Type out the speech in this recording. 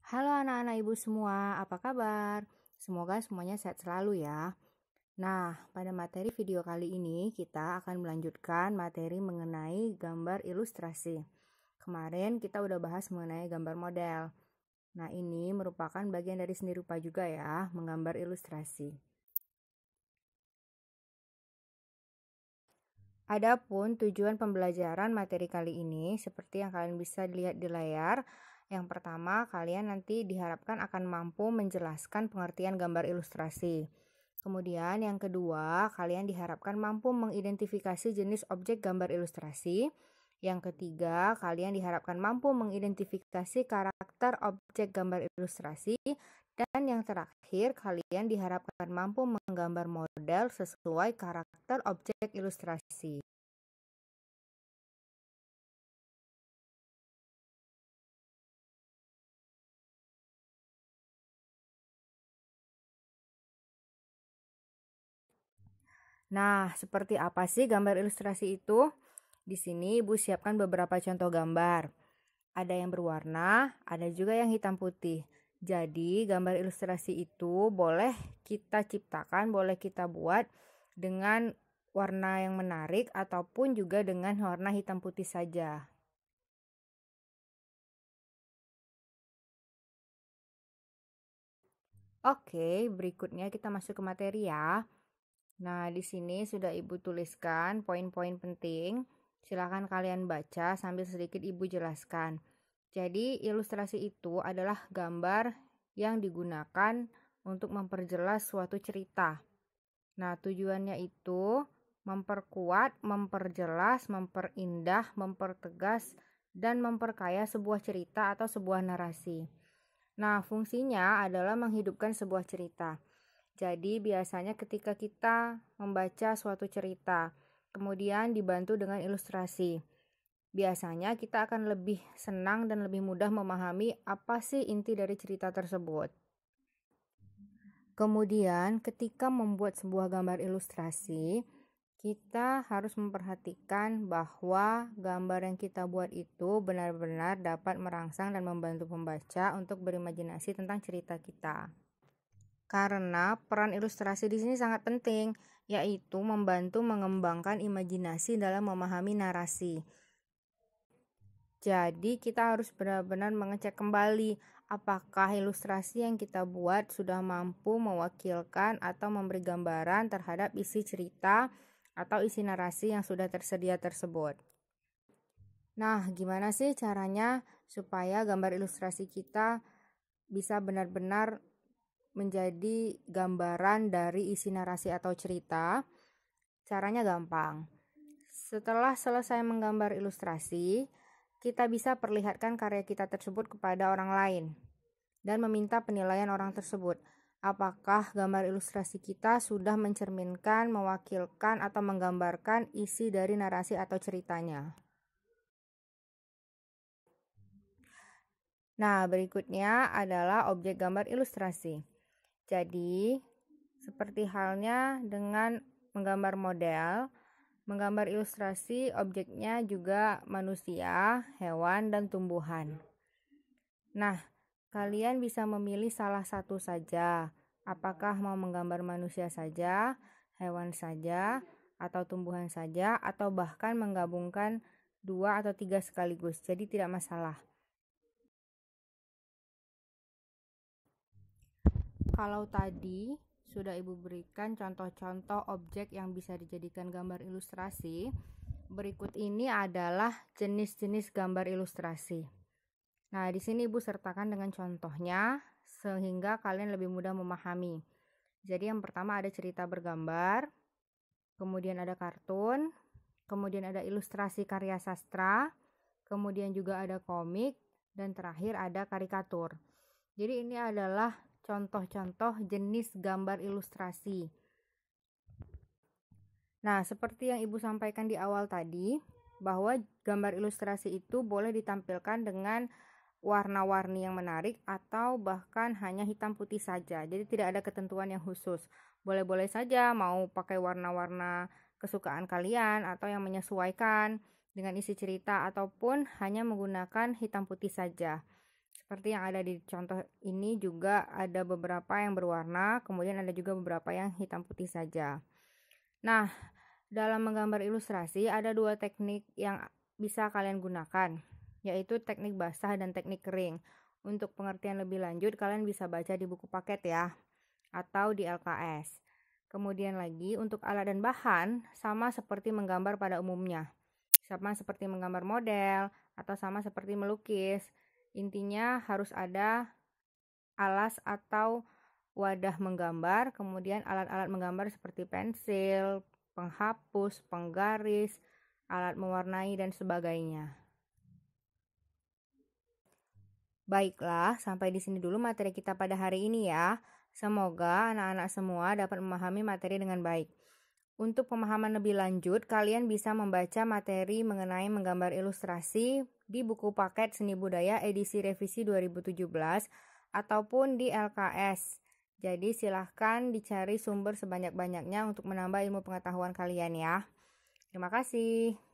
Halo anak-anak ibu semua, apa kabar? Semoga semuanya sehat selalu ya. Nah, pada materi video kali ini kita akan melanjutkan materi mengenai gambar ilustrasi. Kemarin kita udah bahas mengenai gambar model. Nah, ini merupakan bagian dari seni rupa juga ya, menggambar ilustrasi. Adapun tujuan pembelajaran materi kali ini, seperti yang kalian bisa lihat di layar, yang pertama, kalian nanti diharapkan akan mampu menjelaskan pengertian gambar ilustrasi. Kemudian yang kedua, kalian diharapkan mampu mengidentifikasi jenis objek gambar ilustrasi. Yang ketiga, kalian diharapkan mampu mengidentifikasi karakter objek gambar ilustrasi. Dan yang terakhir, kalian diharapkan mampu menggambar model sesuai karakter objek ilustrasi. Nah, seperti apa sih gambar ilustrasi itu? Di sini Ibu siapkan beberapa contoh gambar. Ada yang berwarna, ada juga yang hitam putih. Jadi, gambar ilustrasi itu boleh kita ciptakan, boleh kita buat dengan warna yang menarik ataupun juga dengan warna hitam putih saja. Oke, berikutnya kita masuk ke materi ya. Nah, di sini sudah Ibu tuliskan poin-poin penting. Silakan kalian baca sambil sedikit Ibu jelaskan. Jadi, ilustrasi itu adalah gambar yang digunakan untuk memperjelas suatu cerita. Nah, tujuannya itu memperkuat, memperjelas, memperindah, mempertegas, dan memperkaya sebuah cerita atau sebuah narasi. Nah, fungsinya adalah menghidupkan sebuah cerita. Jadi biasanya ketika kita membaca suatu cerita, kemudian dibantu dengan ilustrasi, biasanya kita akan lebih senang dan lebih mudah memahami apa sih inti dari cerita tersebut. Kemudian ketika membuat sebuah gambar ilustrasi, kita harus memperhatikan bahwa gambar yang kita buat itu benar-benar dapat merangsang dan membantu pembaca untuk berimajinasi tentang cerita kita. Karena peran ilustrasi di sini sangat penting, yaitu membantu mengembangkan imajinasi dalam memahami narasi. Jadi kita harus benar-benar mengecek kembali apakah ilustrasi yang kita buat sudah mampu mewakilkan atau memberi gambaran terhadap isi cerita atau isi narasi yang sudah tersedia tersebut. Nah, gimana sih caranya supaya gambar ilustrasi kita bisa benar-benar menjadi gambaran dari isi narasi atau cerita? Caranya gampang. Setelah selesai menggambar ilustrasi, kita bisa perlihatkan karya kita tersebut kepada orang lain dan meminta penilaian orang tersebut. Apakah gambar ilustrasi kita sudah mencerminkan, mewakilkan, atau menggambarkan isi dari narasi atau ceritanya? Nah, berikutnya adalah objek gambar ilustrasi. Jadi, seperti halnya dengan menggambar model, menggambar ilustrasi objeknya juga manusia, hewan, dan tumbuhan. Nah, kalian bisa memilih salah satu saja. Apakah mau menggambar manusia saja, hewan saja, atau tumbuhan saja, atau bahkan menggabungkan 2 atau 3 sekaligus. Jadi tidak masalah. Kalau tadi sudah Ibu berikan contoh-contoh objek yang bisa dijadikan gambar ilustrasi, berikut ini adalah jenis-jenis gambar ilustrasi. Nah, di sini Ibu sertakan dengan contohnya sehingga kalian lebih mudah memahami. Jadi yang pertama ada cerita bergambar, kemudian ada kartun, kemudian ada ilustrasi karya sastra, kemudian juga ada komik, dan terakhir ada karikatur. Jadi ini adalah contoh-contoh jenis gambar ilustrasi. Nah, seperti yang Ibu sampaikan di awal tadi, bahwa gambar ilustrasi itu boleh ditampilkan dengan warna-warni yang menarik atau bahkan hanya hitam putih saja. Jadi tidak ada ketentuan yang khusus. Boleh-boleh saja mau pakai warna-warna kesukaan kalian atau yang menyesuaikan dengan isi cerita ataupun hanya menggunakan hitam putih saja. Seperti yang ada di contoh ini juga ada beberapa yang berwarna, kemudian ada juga beberapa yang hitam putih saja. Nah, dalam menggambar ilustrasi ada 2 teknik yang bisa kalian gunakan, yaitu teknik basah dan teknik kering. Untuk pengertian lebih lanjut kalian bisa baca di buku paket ya, atau di LKS. Kemudian lagi untuk alat dan bahan sama seperti menggambar pada umumnya. Sama seperti menggambar model atau sama seperti melukis. Intinya harus ada alas atau wadah menggambar, kemudian alat-alat menggambar seperti pensil, penghapus, penggaris, alat mewarnai, dan sebagainya. Baiklah, sampai di sini dulu materi kita pada hari ini ya. Semoga anak-anak semua dapat memahami materi dengan baik. Untuk pemahaman lebih lanjut, kalian bisa membaca materi mengenai menggambar ilustrasi di buku paket Seni Budaya edisi revisi 2017 ataupun di LKS. Jadi silahkan dicari sumber sebanyak-banyaknya untuk menambah ilmu pengetahuan kalian ya. Terima kasih.